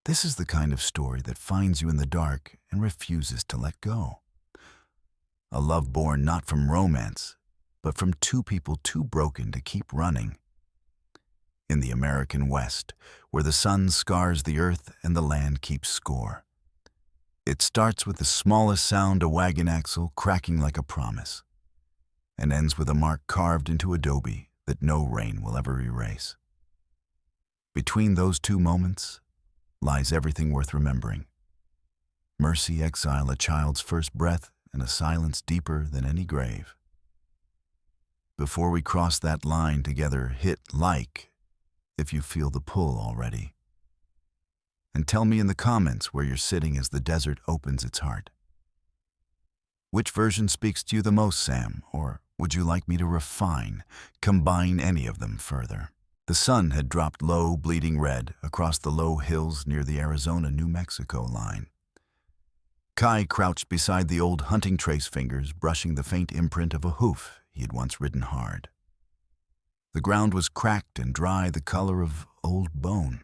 This is the kind of story that finds you in the dark and refuses to let go. A love born not from romance, but from two people too broken to keep running. In the American West, where the sun scars the earth and the land keeps score. It starts with the smallest sound, a wagon axle cracking like a promise, and ends with a mark carved into adobe that no rain will ever erase. Between those two moments lies everything worth remembering. Mercy, exile, a child's first breath, and a silence deeper than any grave. Before we cross that line together, hit like if you feel the pull already. And tell me in the comments where you're sitting as the desert opens its heart. Which version speaks to you the most, Sam? Or would you like me to combine any of them further? The sun had dropped low, bleeding red across the low hills near the Arizona-New Mexico line. Kai crouched beside the old hunting trace fingers, brushing the faint imprint of a hoof he had once ridden hard. The ground was cracked and dry, the color of old bone.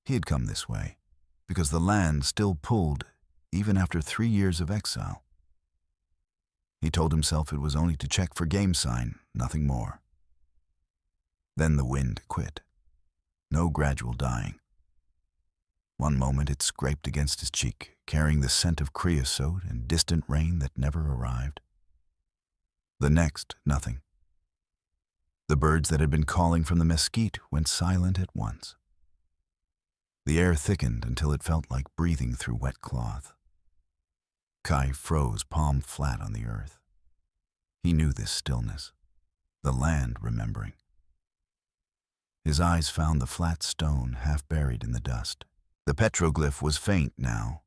He had come this way because the land still pulled even after 3 years of exile. He told himself it was only to check for game sign, nothing more. Then the wind quit. No gradual dying. One moment it scraped against his cheek, carrying the scent of creosote and distant rain that never arrived. The next, nothing. The birds that had been calling from the mesquite went silent at once. The air thickened until it felt like breathing through wet cloth. Kai froze, palm flat on the earth. He knew this stillness, the land remembering. His eyes found the flat stone half buried in the dust. The petroglyph was faint now,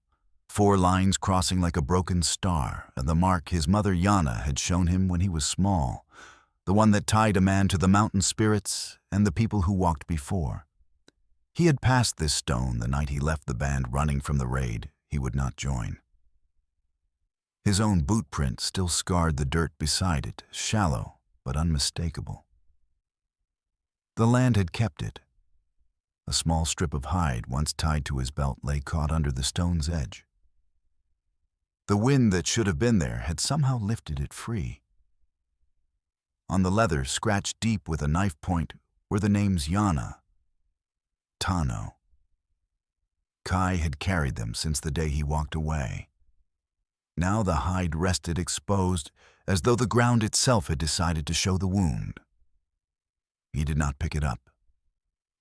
4 lines crossing like a broken star, and the mark his mother Yana had shown him when he was small, the one that tied a man to the mountain spirits and the people who walked before. He had passed this stone the night he left the band running from the raid he would not join. His own boot print still scarred the dirt beside it, shallow but unmistakable. The land had kept it. A small strip of hide once tied to his belt lay caught under the stone's edge. The wind that should have been there had somehow lifted it free. On the leather, scratched deep with a knife point, were the names Yana, Tano. Kai had carried them since the day he walked away. Now the hide rested exposed, as though the ground itself had decided to show the wound. He did not pick it up.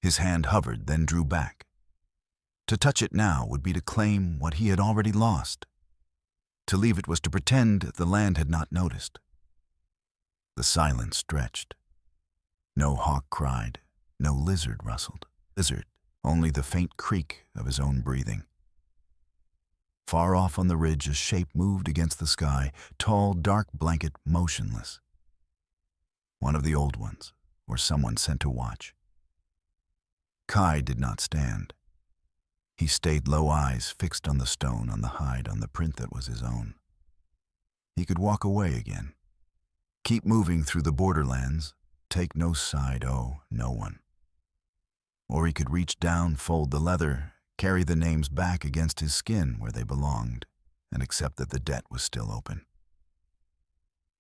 His hand hovered, then drew back. To touch it now would be to claim what he had already lost. To leave it was to pretend the land had not noticed. The silence stretched. No hawk cried, no lizard rustled. Only the faint creak of his own breathing. Far off on the ridge, a shape moved against the sky, tall, dark blanket, motionless. One of the old ones, or someone sent to watch. Kai did not stand. He stayed, low eyes fixed on the stone, on the hide, on the print that was his own. He could walk away again. Keep moving through the borderlands, take no side, oh, no one. Or he could reach down, fold the leather, carry the names back against his skin where they belonged, and accept that the debt was still open.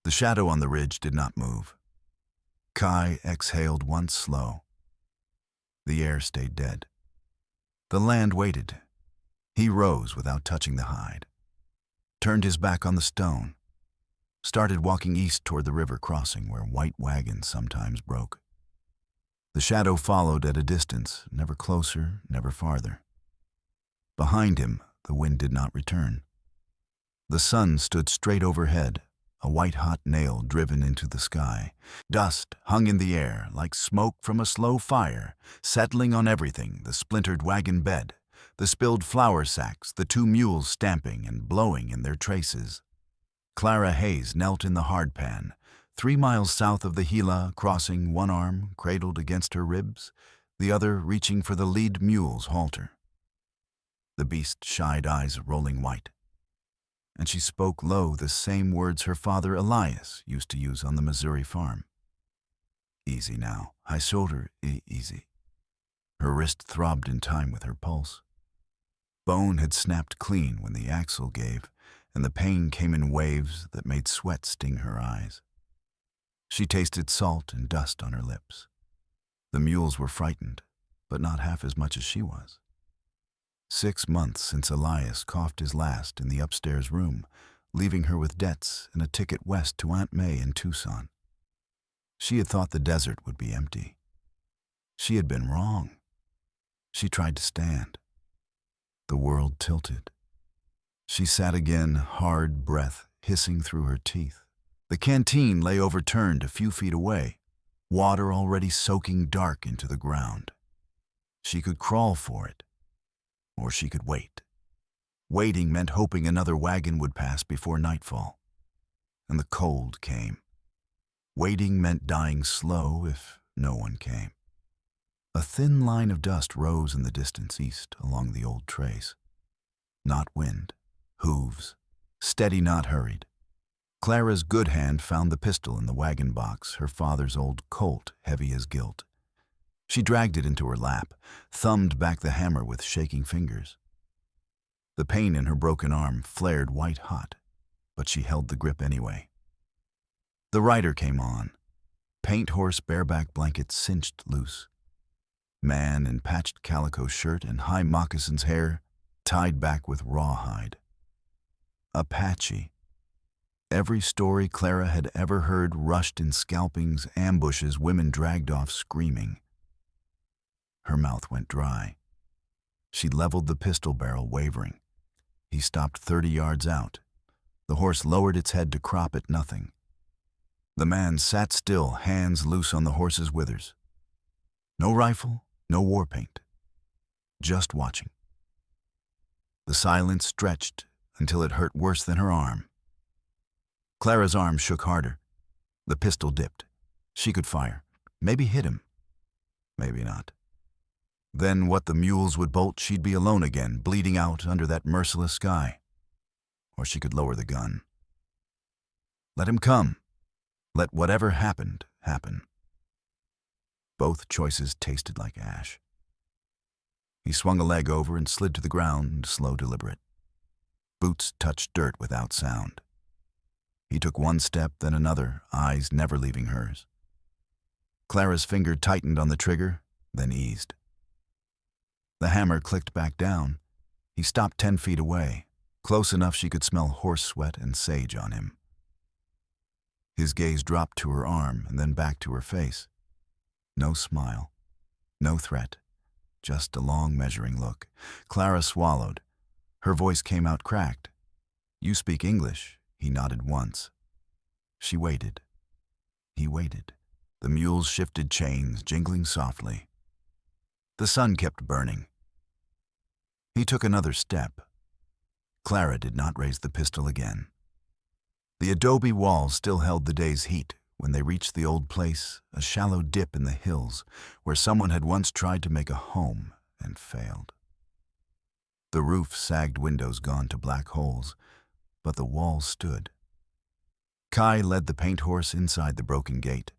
The shadow on the ridge did not move. Kai exhaled once slow. The air stayed dead. The land waited. He rose without touching the hide, turned his back on the stone, started walking east toward the river crossing where white wagons sometimes broke. The shadow followed at a distance, never closer, never farther. Behind him, the wind did not return. The sun stood straight overhead, a white-hot nail driven into the sky. Dust hung in the air like smoke from a slow fire, settling on everything, the splintered wagon bed, the spilled flour sacks, the 2 mules stamping and blowing in their traces. Clara Hayes knelt in the hardpan, 3 miles south of the Gila, crossing, one arm cradled against her ribs, the other reaching for the lead mule's halter. The beast shied eyes rolling white, and she spoke low the same words her father Elias used to use on the Missouri farm. Easy now, high shoulder, easy. Her wrist throbbed in time with her pulse. Bone had snapped clean when the axle gave, and the pain came in waves that made sweat sting her eyes. She tasted salt and dust on her lips. The mules were frightened, but not half as much as she was. 6 months since Elias coughed his last in the upstairs room, leaving her with debts and a ticket west to Aunt May in Tucson. She had thought the desert would be empty. She had been wrong. She tried to stand. The world tilted. She sat again, hard breath hissing through her teeth. The canteen lay overturned a few feet away, water already soaking dark into the ground. She could crawl for it, or she could wait. Waiting meant hoping another wagon would pass before nightfall. And the cold came. Waiting meant dying slow if no one came. A thin line of dust rose in the distance east along the old trace. Not wind, hooves, steady, not hurried. Clara's good hand found the pistol in the wagon box, her father's old Colt, heavy as guilt. She dragged it into her lap, thumbed back the hammer with shaking fingers. The pain in her broken arm flared white-hot, but she held the grip anyway. The rider came on, paint horse bareback blanket cinched loose. Man in patched calico shirt and high moccasins, hair tied back with rawhide. Apache. Every story Clara had ever heard rushed in scalpings, ambushes, women dragged off screaming. Her mouth went dry. She leveled the pistol barrel, wavering. He stopped 30 yards out. The horse lowered its head to crop at nothing. The man sat still, hands loose on the horse's withers. No rifle, no war paint. Just watching. The silence stretched until it hurt worse than her arm. Clara's arm shook harder. The pistol dipped. She could fire. Maybe hit him. Maybe not. Then what the mules would bolt, she'd be alone again, bleeding out under that merciless sky. Or she could lower the gun. Let him come. Let whatever happened, happen. Both choices tasted like ash. He swung a leg over and slid to the ground, slow, deliberate. Boots touched dirt without sound. He took one step, then another, eyes never leaving hers. Clara's finger tightened on the trigger, then eased. The hammer clicked back down. He stopped 10 feet away, close enough she could smell horse sweat and sage on him. His gaze dropped to her arm and then back to her face. No smile, no threat, just a long measuring look. Clara swallowed. Her voice came out cracked. "You speak English?" He nodded once. She waited. He waited. The mules shifted chains, jingling softly. The sun kept burning. He took another step. Clara did not raise the pistol again. The adobe walls still held the day's heat when they reached the old place, a shallow dip in the hills where someone had once tried to make a home and failed. The roof sagged, windows gone to black holes, but the walls stood. Kai led the paint horse inside the broken gate,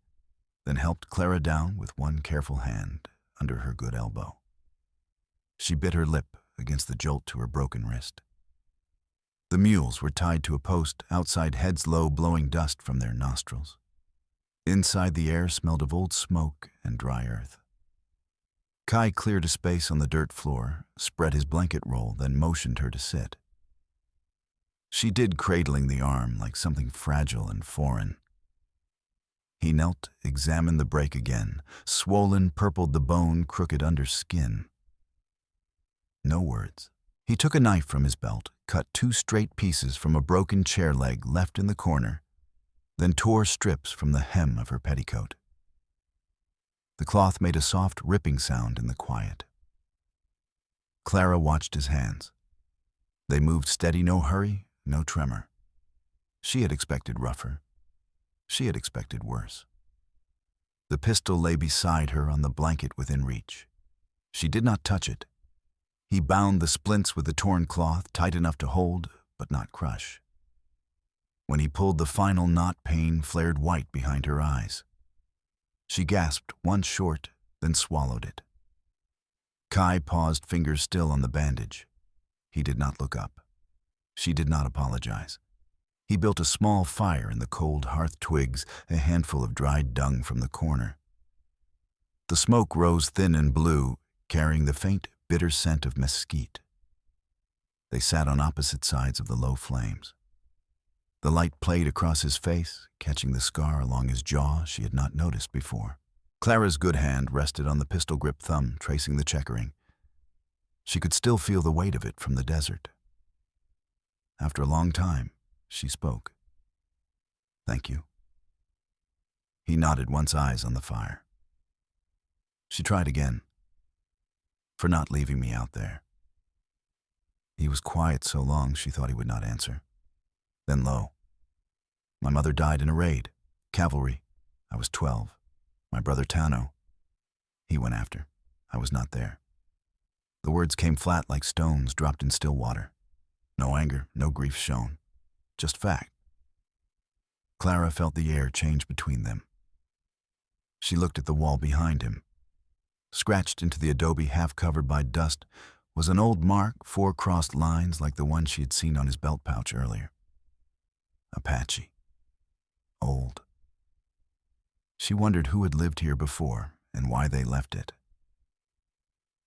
then helped Clara down with one careful hand under her good elbow. She bit her lip against the jolt to her broken wrist. The mules were tied to a post outside, heads low, blowing dust from their nostrils. Inside, the air smelled of old smoke and dry earth. Kai cleared a space on the dirt floor, spread his blanket roll, then motioned her to sit. She did, cradling the arm like something fragile and foreign. He knelt, examined the break again. Swollen, purpled the bone, crooked under skin. No words. He took a knife from his belt, cut 2 straight pieces from a broken chair leg left in the corner, then tore strips from the hem of her petticoat. The cloth made a soft ripping sound in the quiet. Clara watched his hands. They moved steady, no hurry, no tremor. She had expected rougher. She had expected worse. The pistol lay beside her on the blanket within reach. She did not touch it. He bound the splints with the torn cloth, tight enough to hold, but not crush. When he pulled the final knot, pain flared white behind her eyes. She gasped once short, then swallowed it. Kai paused, fingers still on the bandage. He did not look up. She did not apologize. He built a small fire in the cold hearth twigs, a handful of dried dung from the corner. The smoke rose thin and blue, carrying the faint, bitter scent of mesquite. They sat on opposite sides of the low flames. The light played across his face, catching the scar along his jaw she had not noticed before. Clara's good hand rested on the pistol-grip thumb, tracing the checkering. She could still feel the weight of it from the desert. After a long time, she spoke. "Thank you." He nodded, once eyes on the fire. She tried again. "For not leaving me out there." He was quiet so long she thought he would not answer. Then low. "My mother died in a raid. Cavalry. I was 12. My brother Tano. He went after. I was not there." The words came flat like stones dropped in still water. No anger, no grief shown. Just fact. Clara felt the air change between them. She looked at the wall behind him. Scratched into the adobe, half covered by dust, was an old mark, 4 crossed lines like the one she had seen on his belt pouch earlier. Apache. Old. She wondered who had lived here before and why they left it.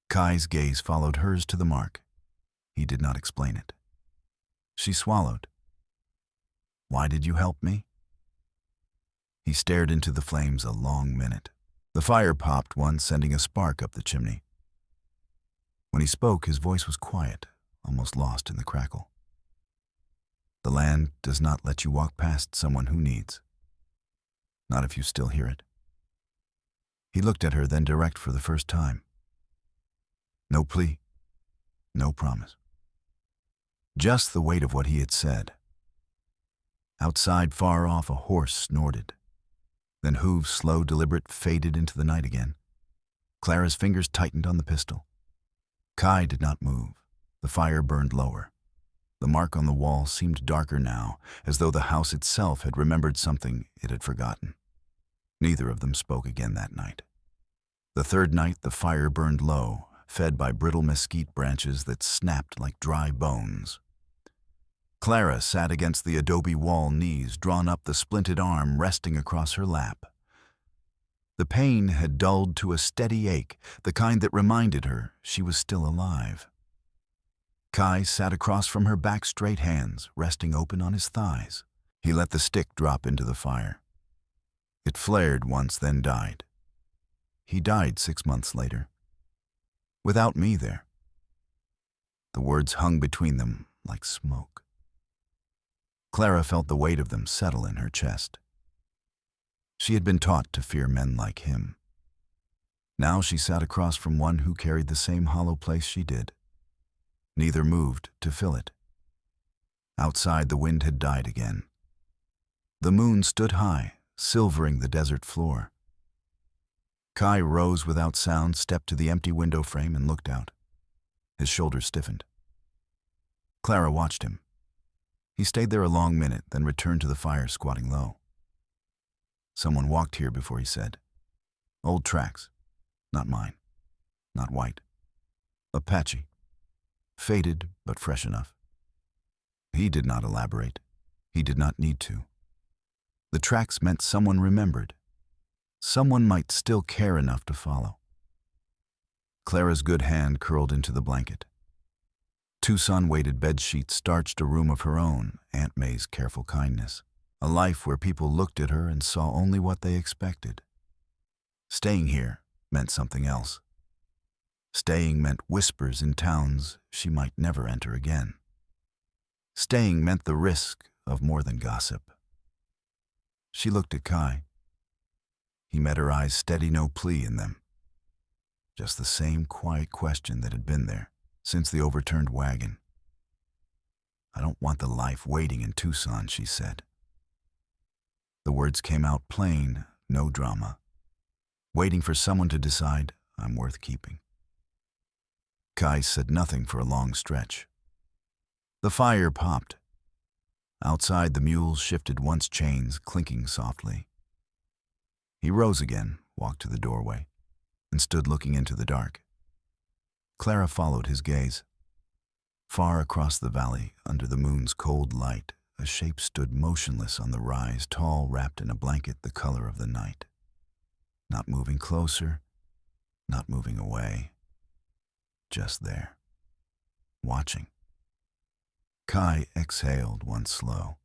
Kai's gaze followed hers to the mark. He did not explain it. She swallowed. "Why did you help me?" He stared into the flames a long minute. The fire popped once, sending a spark up the chimney. When he spoke, his voice was quiet, almost lost in the crackle. "The land does not let you walk past someone who needs. Not if you still hear it." He looked at her, then direct for the first time. No plea, no promise. Just the weight of what he had said. Outside, far off, a horse snorted. Then hooves, slow, deliberate, faded into the night again. Clara's fingers tightened on the pistol. Kai did not move. The fire burned lower. The mark on the wall seemed darker now, as though the house itself had remembered something it had forgotten. Neither of them spoke again that night. The third night, the fire burned low, fed by brittle mesquite branches that snapped like dry bones. Clara sat against the adobe wall, knees drawn up, the splinted arm resting across her lap. The pain had dulled to a steady ache, the kind that reminded her she was still alive. Kai sat across from her, back straight, hands resting open on his thighs. He let the stick drop into the fire. It flared once, then died. He died 6 months later. Without me there. The words hung between them like smoke. Clara felt the weight of them settle in her chest. She had been taught to fear men like him. Now she sat across from one who carried the same hollow place she did. Neither moved to fill it. Outside, the wind had died again. The moon stood high, silvering the desert floor. Kai rose without sound, stepped to the empty window frame and looked out. His shoulders stiffened. Clara watched him. He stayed there a long minute, then returned to the fire, squatting low. "Someone walked here before," he said. "Old tracks. Not mine. Not white. Apache. Faded, but fresh enough." He did not elaborate. He did not need to. The tracks meant someone remembered. Someone might still care enough to follow. Clara's good hand curled into the blanket. Tucson-weighted bedsheets starched a room of her own, Aunt May's careful kindness. A life where people looked at her and saw only what they expected. Staying here meant something else. Staying meant whispers in towns she might never enter again. Staying meant the risk of more than gossip. She looked at Kai. He met her eyes, steady, no plea in them. Just the same quiet question that had been there since the overturned wagon. "I don't want the life waiting in Tucson," she said. The words came out plain, no drama. Waiting for someone to decide I'm worth keeping. Kai said nothing for a long stretch. The fire popped. Outside, the mules shifted once chains, clinking softly. He rose again, walked to the doorway, and stood looking into the dark. Clara followed his gaze. Far across the valley, under the moon's cold light, a shape stood motionless on the rise, tall, wrapped in a blanket the color of the night. Not moving closer, not moving away, just there, watching. Kai exhaled once slow.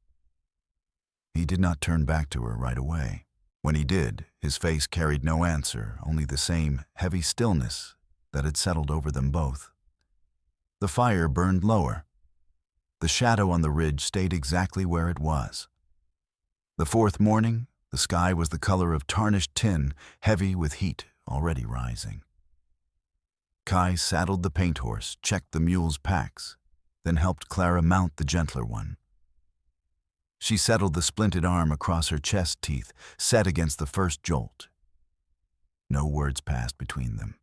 He did not turn back to her right away. When he did, his face carried no answer, only the same heavy stillness that had settled over them both. The fire burned lower. The shadow on the ridge stayed exactly where it was. The fourth morning, the sky was the color of tarnished tin, heavy with heat already rising. Kai saddled the paint horse, checked the mule's packs, then helped Clara mount the gentler one. She settled the splinted arm across her chest teeth, set against the first jolt. No words passed between them.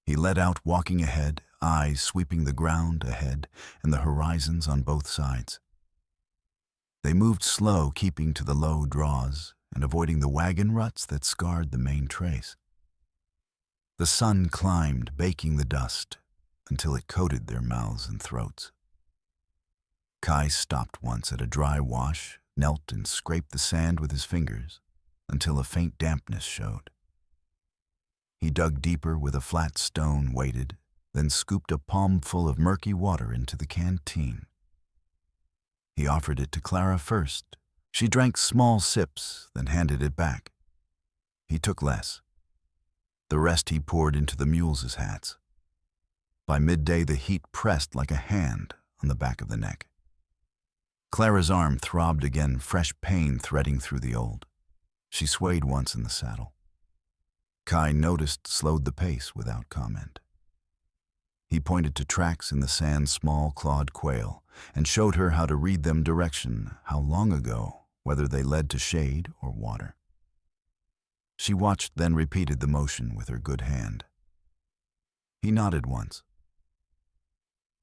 He led out, walking ahead, eyes sweeping the ground ahead and the horizons on both sides. They moved slow, keeping to the low draws and avoiding the wagon ruts that scarred the main trace. The sun climbed, baking the dust, until it coated their mouths and throats. Kai stopped once at a dry wash, knelt and scraped the sand with his fingers until a faint dampness showed. He dug deeper with a flat stone, waited, then scooped a palmful of murky water into the canteen. He offered it to Clara first. She drank small sips, then handed it back. He took less. The rest he poured into the mules' hats. By midday, the heat pressed like a hand on the back of the neck. Clara's arm throbbed again, fresh pain threading through the old. She swayed once in the saddle. Kai noticed, slowed the pace without comment. He pointed to tracks in the sand, small clawed quail, and showed her how to read them direction, how long ago, whether they led to shade or water. She watched, then repeated the motion with her good hand. He nodded once.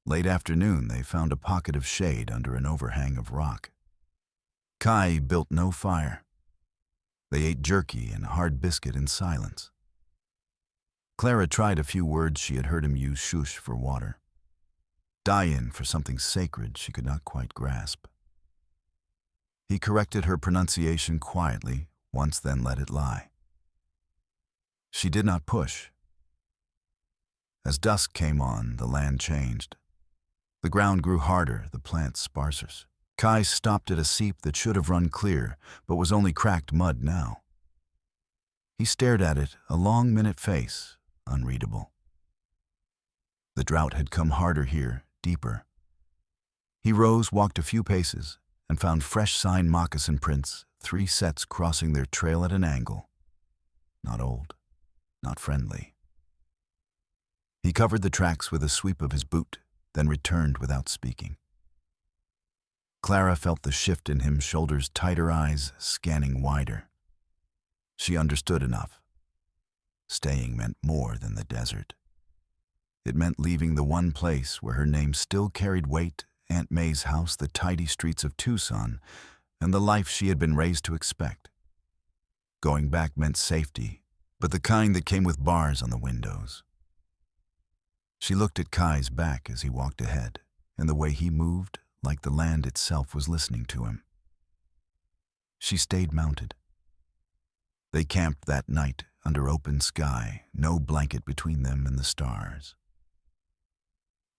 Late afternoon, they found a pocket of shade under an overhang of rock. Kai built no fire. They ate jerky and hard biscuit in silence. Clara tried a few words she had heard him use, shush for water. Die-in for something sacred she could not quite grasp. He corrected her pronunciation quietly, once then let it lie. She did not push. As dusk came on, the land changed. The ground grew harder, the plants sparser. Kai stopped at a seep that should have run clear, but was only cracked mud now. He stared at it, a long minute face, unreadable. The drought had come harder here, deeper. He rose, walked a few paces, and found fresh sign moccasin prints, 3 sets crossing their trail at an angle. Not old, not friendly. He covered the tracks with a sweep of his boot, then returned without speaking. Clara felt the shift in him, shoulders tighter, eyes scanning wider. She understood enough. Staying meant more than the desert. It meant leaving the one place where her name still carried weight, Aunt May's house, the tidy streets of Tucson, and the life she had been raised to expect. Going back meant safety, but the kind that came with bars on the windows. She looked at Kai's back as he walked ahead, and the way he moved, like the land itself was listening to him. She stayed mounted. They camped that night under open sky, no blanket between them and the stars.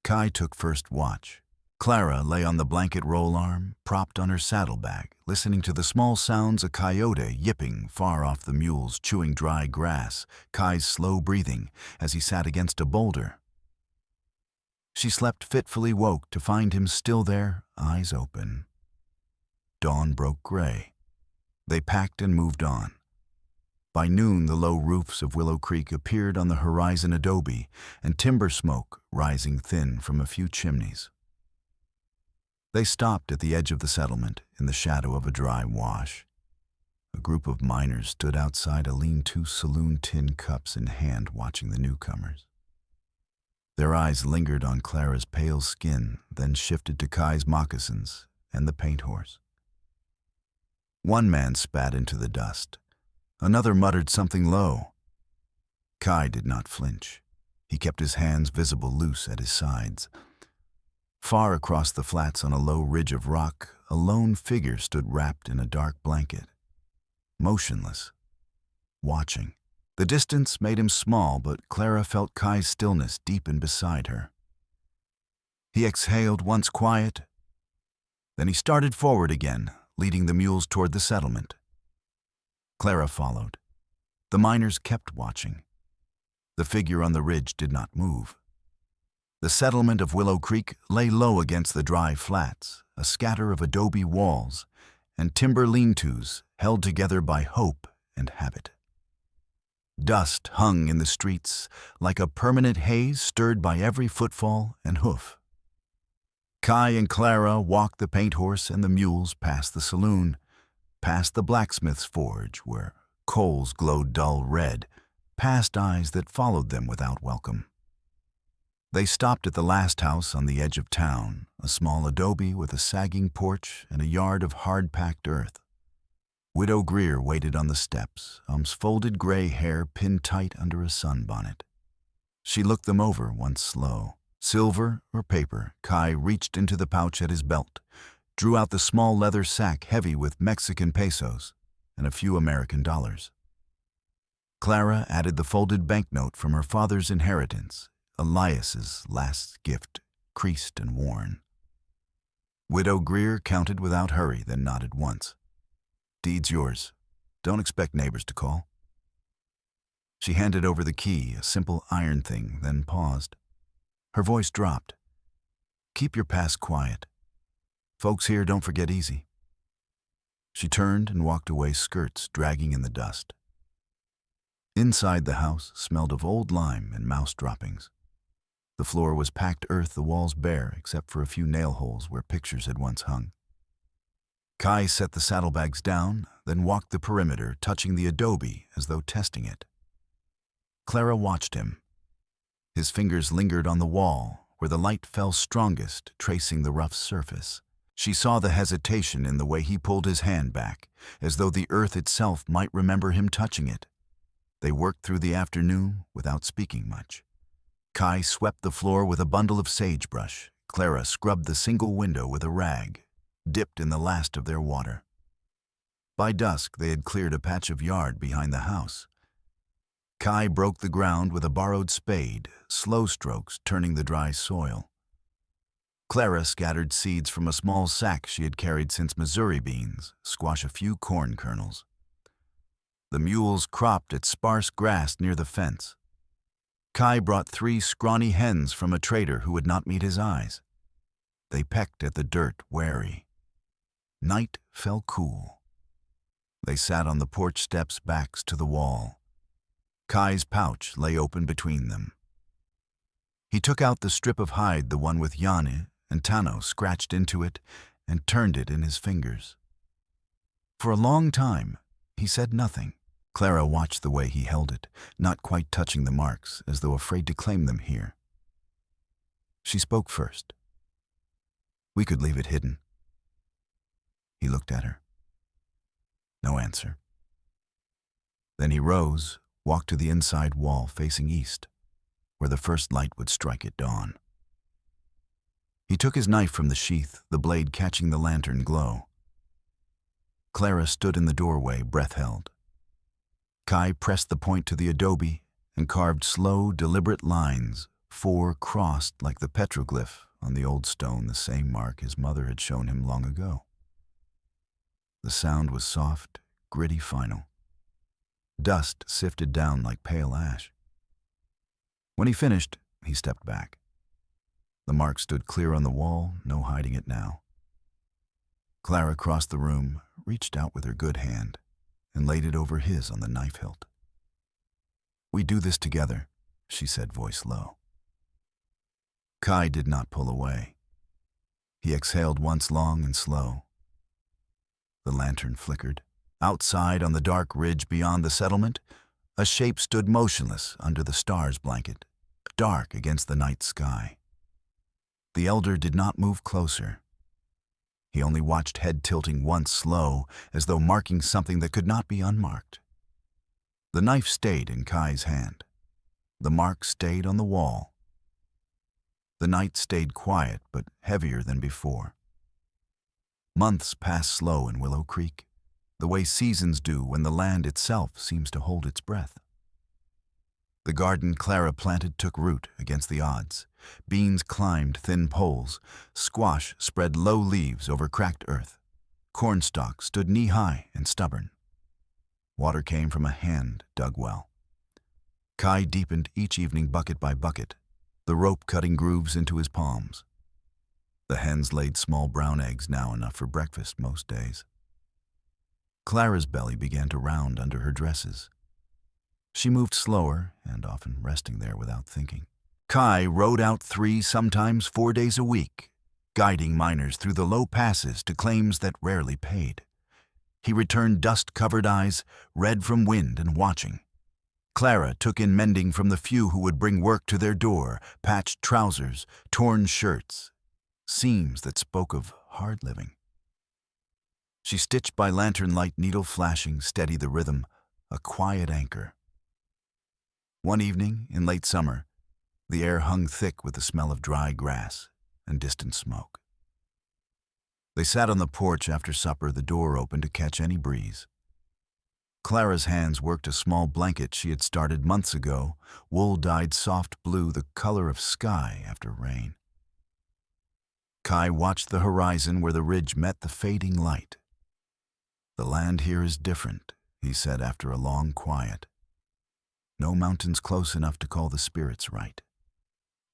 Kai took first watch. Clara lay on the blanket roll arm, propped on her saddlebag, listening to the small sounds a coyote yipping far off the mules, chewing dry grass, Kai's slow breathing as he sat against a boulder. She slept fitfully, woke to find him still there, eyes open. Dawn broke gray. They packed and moved on. By noon, the low roofs of Willow Creek appeared on the horizon, adobe, and timber smoke rising thin from a few chimneys. They stopped at the edge of the settlement, in the shadow of a dry wash. A group of miners stood outside a lean-to saloon, tin cups in hand, watching the newcomers. Their eyes lingered on Clara's pale skin, then shifted to Kai's moccasins and the paint horse. One man spat into the dust. Another muttered something low. Kai did not flinch. He kept his hands visible loose at his sides. Far across the flats on a low ridge of rock, a lone figure stood wrapped in a dark blanket, motionless, watching. The distance made him small, but Clara felt Kai's stillness deepen beside her. He exhaled once quiet, then he started forward again, leading the mules toward the settlement. Clara followed. The miners kept watching. The figure on the ridge did not move. The settlement of Willow Creek lay low against the dry flats, a scatter of adobe walls and timber lean-tos held together by hope and habit. Dust hung in the streets like a permanent haze stirred by every footfall and hoof. Kai and Clara walked the paint horse and the mules past the saloon, past the blacksmith's forge where coals glowed dull red, past eyes that followed them without welcome. They stopped at the last house on the edge of town, a small adobe with a sagging porch and a yard of hard-packed earth. Widow Greer waited on the steps, folded gray hair pinned tight under a sunbonnet. She looked them over once slow. Silver or paper, Kai reached into the pouch at his belt, drew out the small leather sack heavy with Mexican pesos and a few American dollars. Clara added the folded banknote from her father's inheritance, Elias's last gift, creased and worn. Widow Greer counted without hurry, then nodded once. "Deed's yours. Don't expect neighbors to call." She handed over the key, a simple iron thing, then paused. Her voice dropped. "Keep your past quiet. Folks here don't forget easy." She turned and walked away, skirts dragging in the dust. Inside the house smelled of old lime and mouse droppings. The floor was packed earth, the walls bare, except for a few nail holes where pictures had once hung. Kai set the saddlebags down, then walked the perimeter, touching the adobe as though testing it. Clara watched him. His fingers lingered on the wall, where the light fell strongest, tracing the rough surface. She saw the hesitation in the way he pulled his hand back, as though the earth itself might remember him touching it. They worked through the afternoon without speaking much. Kai swept the floor with a bundle of sagebrush. Clara scrubbed the single window with a rag, dipped in the last of their water. By dusk, they had cleared a patch of yard behind the house. Kai broke the ground with a borrowed spade, slow strokes turning the dry soil. Clara scattered seeds from a small sack she had carried since Missouri beans, squash a few corn kernels. The mules cropped at sparse grass near the fence. Kai brought 3 scrawny hens from a trader who would not meet his eyes. They pecked at the dirt, wary. Night fell cool. They sat on the porch steps, backs to the wall. Kai's pouch lay open between them. He took out the strip of hide, the one with Yanni and Tano scratched into it, and turned it in his fingers. For a long time, he said nothing. Clara watched the way he held it, not quite touching the marks, as though afraid to claim them here. She spoke first. "We could leave it hidden." He looked at her. No answer. Then he rose, walked to the inside wall facing east, where the first light would strike at dawn. He took his knife from the sheath, the blade catching the lantern glow. Clara stood in the doorway, breath held. Kai pressed the point to the adobe and carved slow, deliberate lines, 4 crossed like the petroglyph on the old stone, the same mark his mother had shown him long ago. The sound was soft, gritty, final. Dust sifted down like pale ash. When he finished, he stepped back. The mark stood clear on the wall, no hiding it now. Clara crossed the room, reached out with her good hand, and laid it over his on the knife hilt. "We do this together," she said, voice low. Kai did not pull away. He exhaled once long and slow. The lantern flickered. Outside on the dark ridge beyond the settlement, a shape stood motionless under the stars blanket, dark against the night sky. The elder did not move closer. He only watched, head tilting once slow, as though marking something that could not be unmarked. The knife stayed in Kai's hand. The mark stayed on the wall. The night stayed quiet but heavier than before. Months passed slow in Willow Creek, the way seasons do when the land itself seems to hold its breath. The garden Clara planted took root against the odds. Beans climbed thin poles. Squash spread low leaves over cracked earth. Cornstalk stood knee-high and stubborn. Water came from a hand dug well. Kai deepened each evening bucket by bucket, the rope cutting grooves into his palms. The hens laid small brown eggs, now enough for breakfast most days. Clara's belly began to round under her dresses. She moved slower and often resting there without thinking. Kai rode out 3, sometimes 4 days a week, guiding miners through the low passes to claims that rarely paid. He returned dust-covered eyes, red from wind and watching. Clara took in mending from the few who would bring work to their door, patched trousers, torn shirts, seams that spoke of hard living. She stitched by lantern light, needle flashing, steady the rhythm, a quiet anchor. One evening, in late summer, the air hung thick with the smell of dry grass and distant smoke. They sat on the porch after supper, the door open to catch any breeze. Clara's hands worked a small blanket she had started months ago, wool dyed soft blue, the color of sky after rain. Kai watched the horizon where the ridge met the fading light. "The land here is different," he said after a long quiet. "No mountains close enough to call the spirits right.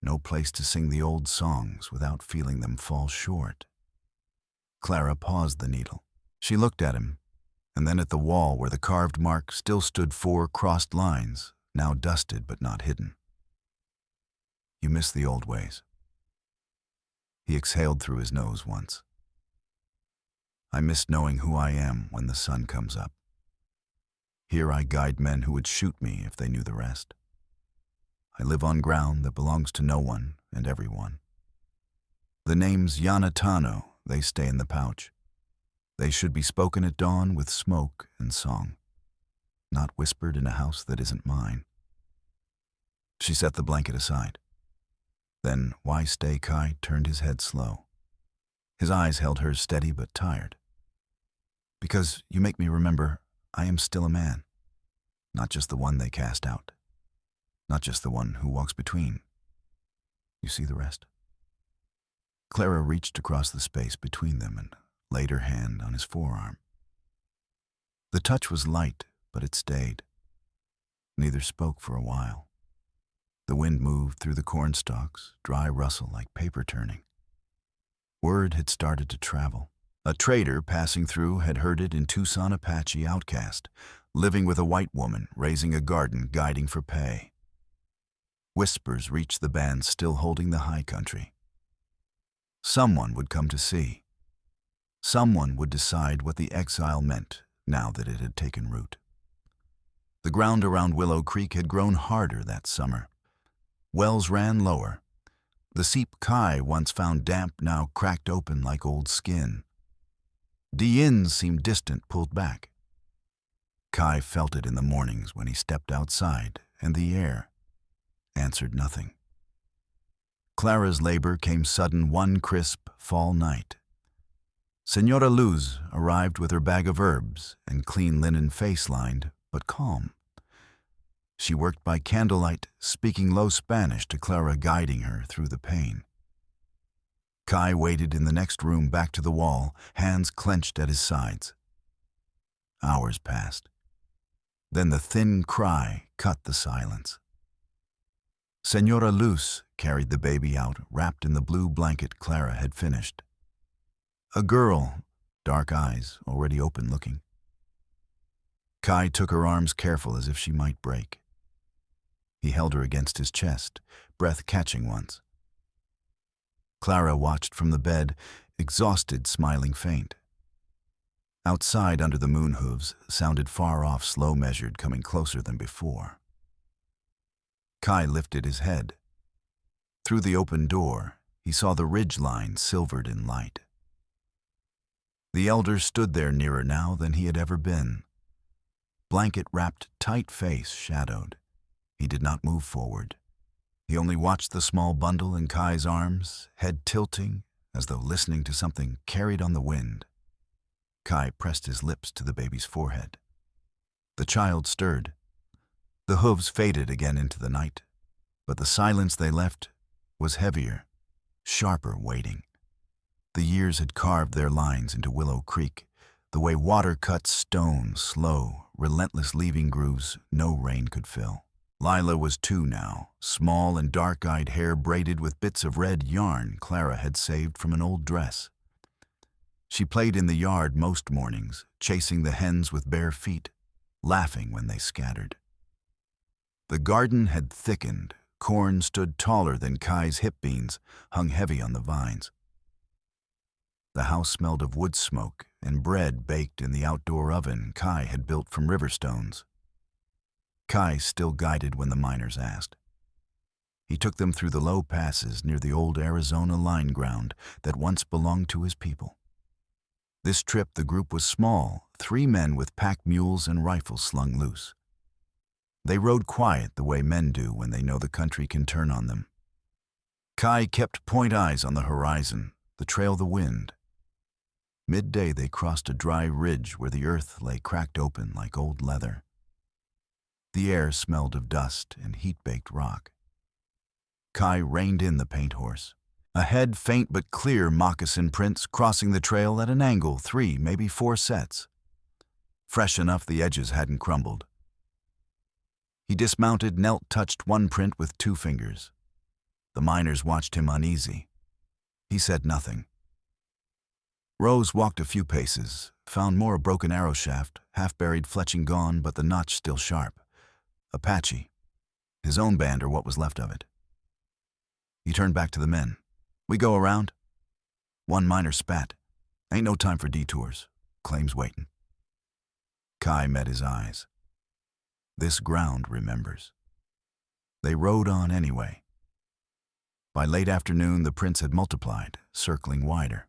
No place to sing the old songs without feeling them fall short." Clara paused the needle. She looked at him, and then at the wall where the carved mark still stood 4 crossed lines, now dusted but not hidden. "You miss the old ways." He exhaled through his nose once. "I miss knowing who I am when the sun comes up. Here I guide men who would shoot me if they knew the rest. I live on ground that belongs to no one and everyone. The names Yanatano, they stay in the pouch. They should be spoken at dawn with smoke and song, not whispered in a house that isn't mine." She set the blanket aside. Then, "Why stay?" Kai turned his head slow. His eyes held hers steady but tired. "Because you make me remember I am still a man, not just the one they cast out, not just the one who walks between. You see the rest?" Clara reached across the space between them and laid her hand on his forearm. The touch was light, but it stayed. Neither spoke for a while. The wind moved through the cornstalks, dry rustle like paper turning. Word had started to travel. A trader passing through had heard it in Tucson Apache outcast, living with a white woman, raising a garden, guiding for pay. Whispers reached the band still holding the high country. Someone would come to see. Someone would decide what the exile meant now that it had taken root. The ground around Willow Creek had grown harder that summer. Wells ran lower. The seep Kai once found damp now cracked open like old skin. Inns seemed distant, pulled back. Kai felt it in the mornings when he stepped outside, and the air answered nothing. Clara's labor came sudden one crisp fall night. Senora Luz arrived with her bag of herbs and clean linen face lined, but calm. She worked by candlelight, speaking low Spanish to Clara, guiding her through the pain. Kai waited in the next room back to the wall, hands clenched at his sides. Hours passed. Then the thin cry cut the silence. Senora Luz carried the baby out, wrapped in the blue blanket Clara had finished. A girl, dark eyes, already open looking. Kai took her arms careful as if she might break. He held her against his chest, breath catching once. Clara watched from the bed, exhausted, smiling faint. Outside under the moon hooves sounded far off, slow measured, coming closer than before. Kai lifted his head. Through the open door, he saw the ridge line silvered in light. The elder stood there nearer now than he had ever been. Blanket-wrapped, tight face shadowed. He did not move forward. He only watched the small bundle in Kai's arms, head tilting, as though listening to something carried on the wind. Kai pressed his lips to the baby's forehead. The child stirred. The hooves faded again into the night, but the silence they left was heavier, sharper waiting. The years had carved their lines into Willow Creek, the way water cuts stone, slow, relentless, leaving grooves no rain could fill. Lila was 2 now, small and dark-eyed, hair braided with bits of red yarn Clara had saved from an old dress. She played in the yard most mornings, chasing the hens with bare feet, laughing when they scattered. The garden had thickened. Corn stood taller than Kai's hip beans, hung heavy on the vines. The house smelled of wood smoke and bread baked in the outdoor oven Kai had built from river stones. Kai still guided when the miners asked. He took them through the low passes near the old Arizona line ground that once belonged to his people. This trip the group was small, 3 men with pack mules and rifles slung loose. They rode quiet the way men do when they know the country can turn on them. Kai kept point eyes on the horizon, the trail the wind. Midday they crossed a dry ridge where the earth lay cracked open like old leather. The air smelled of dust and heat-baked rock. Kai reined in the paint horse. Ahead, faint but clear moccasin prints crossing the trail at an angle, 3, maybe 4 sets. Fresh enough the edges hadn't crumbled. He dismounted, knelt, touched one print with 2 fingers. The miners watched him uneasy. He said nothing. Rose walked a few paces, found more a broken arrow shaft, half-buried fletching gone, but the notch still sharp. Apache. His own band or what was left of it. He turned back to the men. "We go around?" One miner spat. "Ain't no time for detours. Claims waitin'." Kai met his eyes. This ground remembers. They rode on anyway. By late afternoon, the prints had multiplied, circling wider.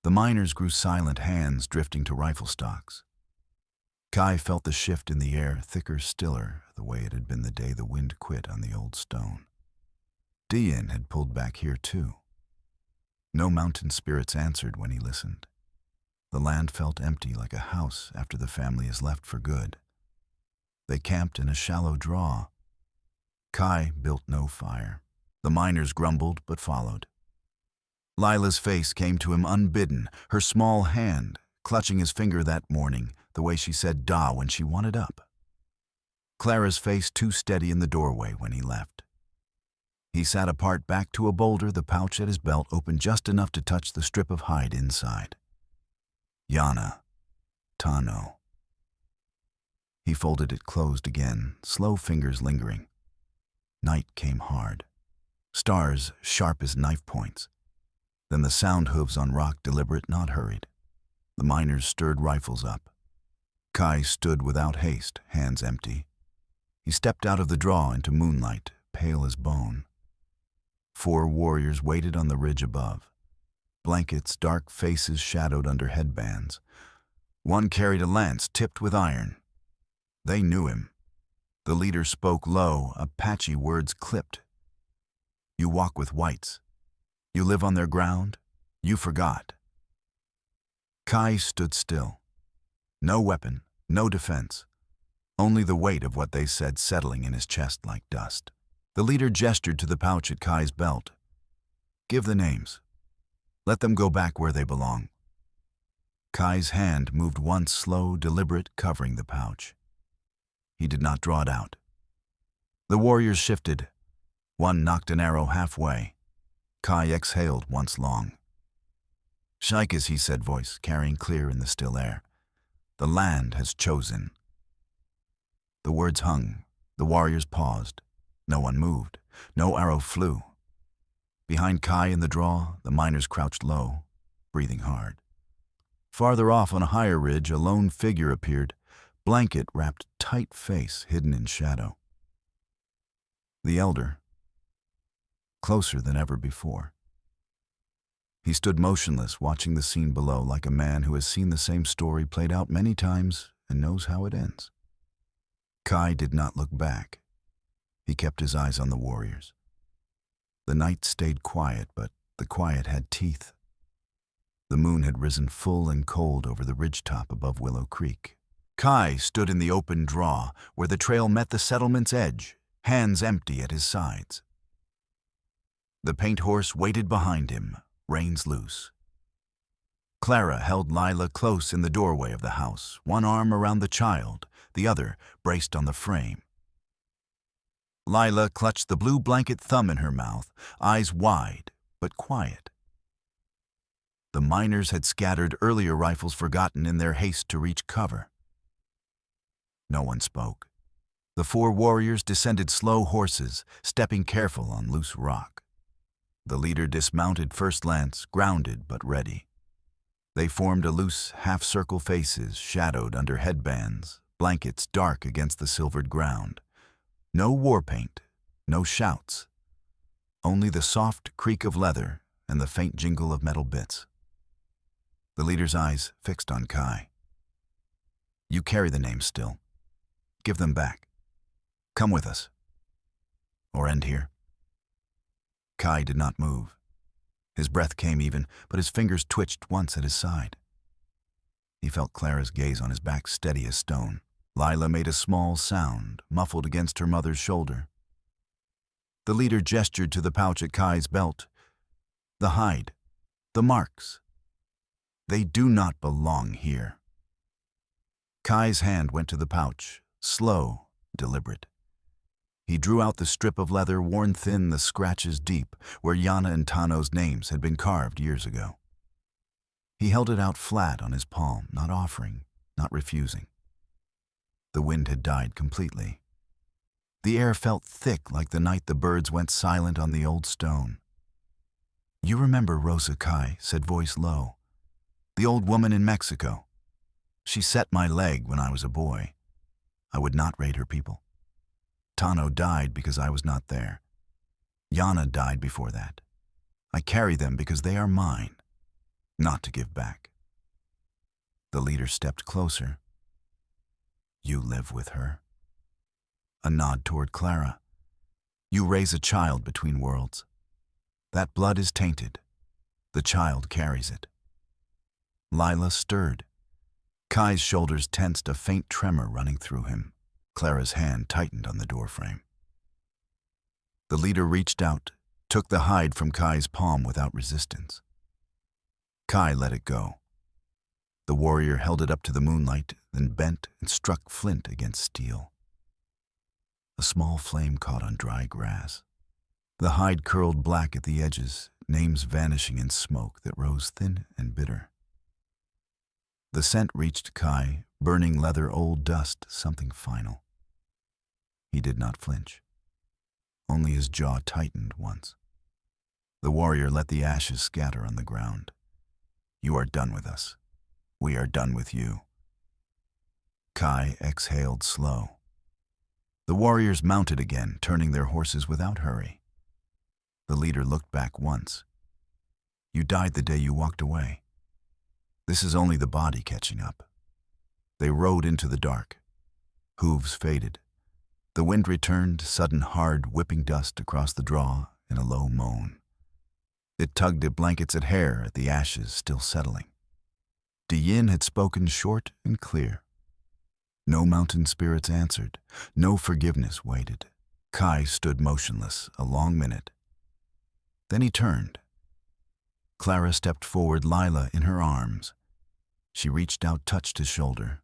The miners grew silent, hands drifting to rifle stocks. Kai felt the shift in the air, thicker, stiller, the way it had been the day the wind quit on the old stone. Dian had pulled back here too. No mountain spirits answered when he listened. The land felt empty like a house after the family is left for good. They camped in a shallow draw. Kai built no fire. The miners grumbled but followed. Lila's face came to him unbidden, her small hand clutching his finger that morning, the way she said "da" when she wanted up. Clara's face too steady in the doorway when he left. He sat apart back to a boulder, the pouch at his belt open just enough to touch the strip of hide inside. Yana. Tano. He folded it closed again, slow fingers lingering. Night came hard. Stars sharp as knife points. Then the sound hooves on rock, deliberate, not hurried. The miners stirred rifles up. Kai stood without haste, hands empty. He stepped out of the draw into moonlight, pale as bone. 4 warriors waited on the ridge above. Blankets, dark faces shadowed under headbands. One carried a lance tipped with iron. They knew him. The leader spoke low, Apache words clipped. "You walk with whites. You live on their ground. You forgot." Kai stood still. No weapon, no defense. Only the weight of what they said settling in his chest like dust. The leader gestured to the pouch at Kai's belt. "Give the names. Let them go back where they belong." Kai's hand moved once, slow, deliberate, covering the pouch. He did not draw it out. The warriors shifted. One knocked an arrow halfway. Kai exhaled once long. "Shaikas," he said, voice carrying clear in the still air. "The land has chosen." The words hung. The warriors paused. No one moved. No arrow flew. Behind Kai in the draw, the miners crouched low, breathing hard. Farther off on a higher ridge, a lone figure appeared, blanket-wrapped, tight face hidden in shadow. The elder, closer than ever before. He stood motionless, watching the scene below like a man who has seen the same story played out many times and knows how it ends. Kai did not look back. He kept his eyes on the warriors. The night stayed quiet, but the quiet had teeth. The moon had risen full and cold over the ridgetop above Willow Creek. Kai stood in the open draw where the trail met the settlement's edge, hands empty at his sides. The paint horse waited behind him, reins loose. Clara held Lila close in the doorway of the house, one arm around the child, the other braced on the frame. Lila clutched the blue blanket thumb in her mouth, eyes wide but quiet. The miners had scattered earlier rifles forgotten in their haste to reach cover. No one spoke. The four warriors descended slow horses, stepping careful on loose rock. The leader dismounted first lance, grounded but ready. They formed a loose half-circle faces shadowed under headbands, blankets dark against the silvered ground. No war paint, no shouts. Only the soft creak of leather and the faint jingle of metal bits. The leader's eyes fixed on Kai. You carry the names still. Give them back. Come with us. Or end here. Kai did not move. His breath came even, but his fingers twitched once at his side. He felt Clara's gaze on his back steady as stone. Lila made a small sound, muffled against her mother's shoulder. The leader gestured to the pouch at Kai's belt. The hide. The marks. They do not belong here. Kai's hand went to the pouch, slow, deliberate. He drew out the strip of leather worn thin, the scratches deep, where Yana and Tano's names had been carved years ago. He held it out flat on his palm, not offering, not refusing. The wind had died completely. The air felt thick like the night the birds went silent on the old stone. You remember Rosa Kai, said voice low. The old woman in Mexico. She set my leg when I was a boy. I would not raid her people. Tano died because I was not there. Yana died before that. I carry them because they are mine, not to give back. The leader stepped closer. You live with her. A nod toward Clara. You raise a child between worlds. That blood is tainted. The child carries it. Lila stirred. Kai's shoulders tensed, a faint tremor running through him. Clara's hand tightened on the doorframe. The leader reached out, took the hide from Kai's palm without resistance. Kai let it go. The warrior held it up to the moonlight, then bent and struck flint against steel. A small flame caught on dry grass. The hide curled black at the edges, names vanishing in smoke that rose thin and bitter. The scent reached Kai, burning leather, old dust, something final. He did not flinch. Only his jaw tightened once. The warrior let the ashes scatter on the ground. You are done with us. We are done with you. Kai exhaled slow. The warriors mounted again, turning their horses without hurry. The leader looked back once. You died the day you walked away. This is only the body catching up. They rode into the dark. Hooves faded. The wind returned, sudden hard whipping dust across the draw in a low moan. It tugged at blankets at hair at the ashes still settling. Yin had spoken short and clear. No mountain spirits answered. No forgiveness waited. Kai stood motionless a long minute. Then he turned. Clara stepped forward, Lila in her arms. She reached out, touched his shoulder.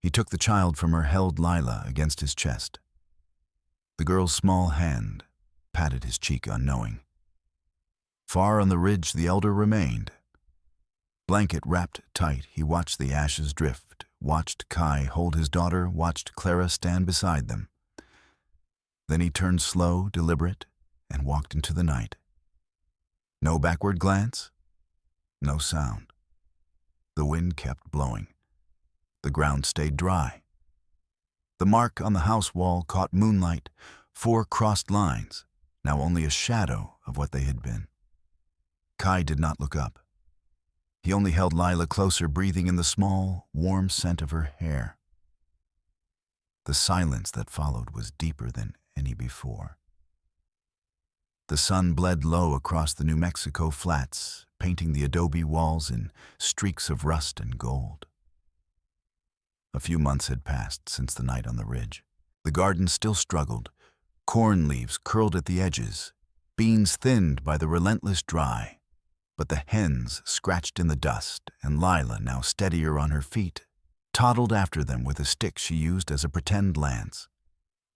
He took the child from her, held Lila against his chest. The girl's small hand patted his cheek unknowing. Far on the ridge the elder remained. Blanket wrapped tight, he watched the ashes drift, watched Kai hold his daughter, watched Clara stand beside them. Then he turned slow, deliberate, and walked into the night. No backward glance, no sound. The wind kept blowing. The ground stayed dry. The mark on the house wall caught moonlight, 4 crossed lines, now only a shadow of what they had been. Kai did not look up. He only held Lila closer, breathing in the small, warm scent of her hair. The silence that followed was deeper than any before. The sun bled low across the New Mexico flats, painting the adobe walls in streaks of rust and gold. A few months had passed since the night on the ridge. The garden still struggled, corn leaves curled at the edges, beans thinned by the relentless dry. But the hens scratched in the dust, and Lila, now steadier on her feet, toddled after them with a stick she used as a pretend lance.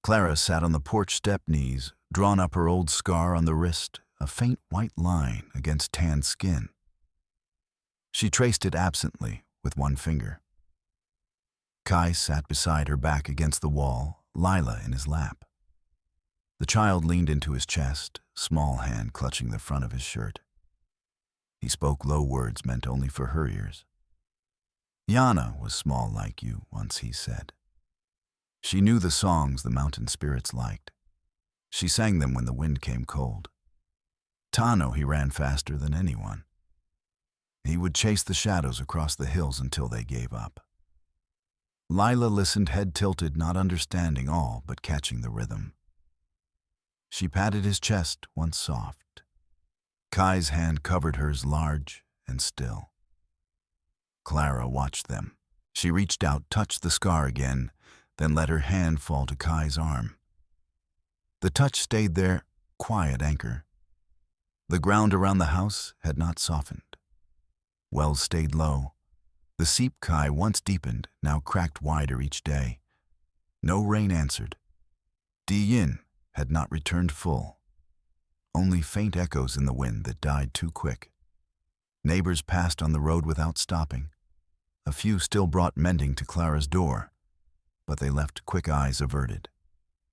Clara sat on the porch step knees, drawn up her old scar on the wrist, a faint white line against tanned skin. She traced it absently with one finger. Kai sat beside her, back against the wall, Lila in his lap. The child leaned into his chest, small hand clutching the front of his shirt. He spoke low words meant only for her ears. "Yana was small like you," once he said. She knew the songs the mountain spirits liked. She sang them when the wind came cold. Tano, he ran faster than anyone. He would chase the shadows across the hills until they gave up. Lila listened, head tilted, not understanding all, but catching the rhythm. She patted his chest, once soft. Kai's hand covered hers, large and still. Clara watched them. She reached out, touched the scar again, then let her hand fall to Kai's arm. The touch stayed there, quiet anchor. The ground around the house had not softened. Wells stayed low. The seep Kai once deepened, now cracked wider each day. No rain answered. Di-Yin had not returned full. Only faint echoes in the wind that died too quick. Neighbors passed on the road without stopping. A few still brought mending to Clara's door, but they left quick eyes averted.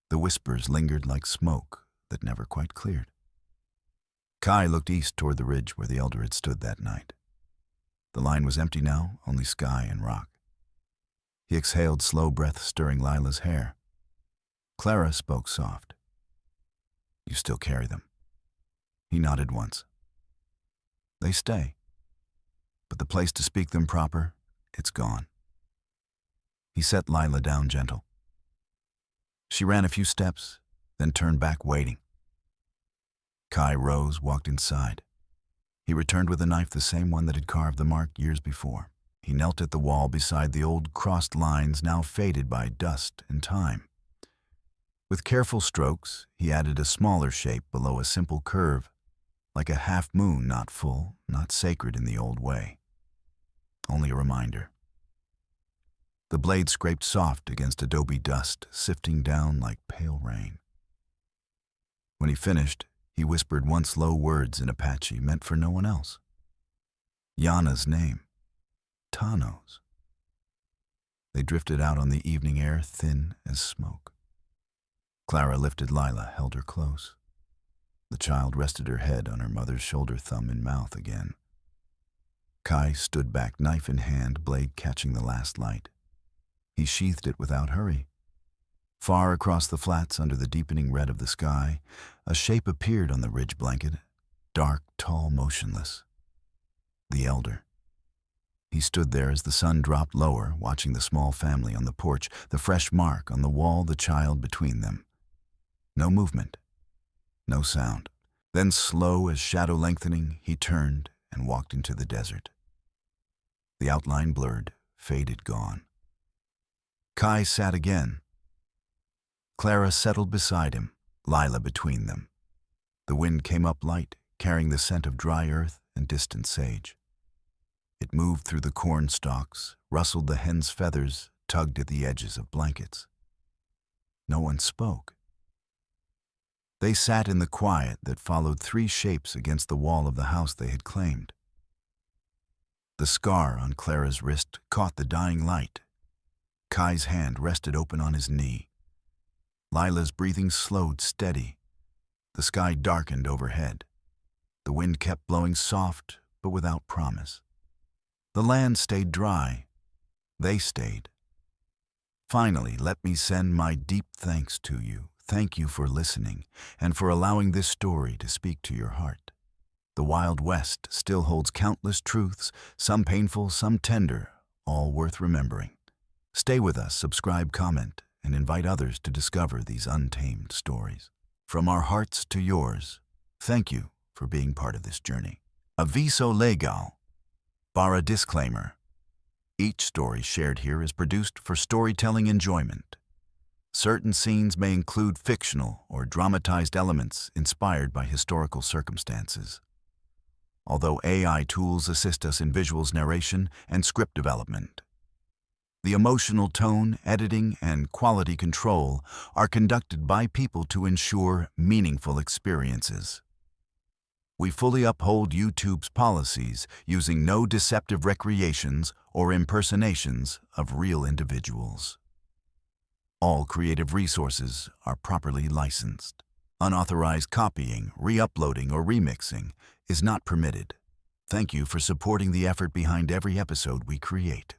The whispers lingered like smoke that never quite cleared. Kai looked east toward the ridge where the elder had stood that night. The line was empty now, only sky and rock. He exhaled slow breath, stirring Lila's hair. Clara spoke soft. "You still carry them?" He nodded once. "They stay. But the place to speak them proper, it's gone." He set Lila down gentle. She ran a few steps, then turned back, waiting. Kai rose, walked inside. He returned with a knife, the same one that had carved the mark years before. He knelt at the wall beside the old crossed lines, now faded by dust and time. With careful strokes, he added a smaller shape below a simple curve, like a half-moon, not full, not sacred in the old way. Only a reminder. The blade scraped soft against adobe dust, sifting down like pale rain. When he finished, he whispered once low words in Apache meant for no one else. Yana's name. Tano's. They drifted out on the evening air, thin as smoke. Clara lifted Lila, held her close. The child rested her head on her mother's shoulder, thumb in mouth again. Kai stood back, knife in hand, blade catching the last light. He sheathed it without hurry. Far across the flats, under the deepening red of the sky, a shape appeared on the ridge blanket, dark, tall, motionless. The elder. He stood there as the sun dropped lower, watching the small family on the porch, the fresh mark on the wall, the child between them. No movement, no sound. Then, slow as shadow lengthening, he turned and walked into the desert. The outline blurred, faded, gone. Kai sat again. Clara settled beside him, Lila between them. The wind came up light, carrying the scent of dry earth and distant sage. It moved through the corn stalks, rustled the hens' feathers, tugged at the edges of blankets. No one spoke. They sat in the quiet that followed three shapes against the wall of the house they had claimed. The scar on Clara's wrist caught the dying light. Kai's hand rested open on his knee. Lila's breathing slowed, steady. The sky darkened overhead. The wind kept blowing soft, but without promise. The land stayed dry. They stayed. "Finally, let me send my deep thanks to you. Thank you for listening, and for allowing this story to speak to your heart. The Wild West still holds countless truths, some painful, some tender, all worth remembering. Stay with us, subscribe, comment, and invite others to discover these untamed stories. From our hearts to yours, thank you for being part of this journey. Aviso legal. Bara disclaimer. Each story shared here is produced for storytelling enjoyment. Certain scenes may include fictional or dramatized elements inspired by historical circumstances. Although AI tools assist us in visuals narration and script development, the emotional tone, editing, and quality control are conducted by people to ensure meaningful experiences. We fully uphold YouTube's policies, using no deceptive recreations or impersonations of real individuals. All creative resources are properly licensed. Unauthorized copying, re-uploading, or remixing is not permitted. Thank you for supporting the effort behind every episode we create.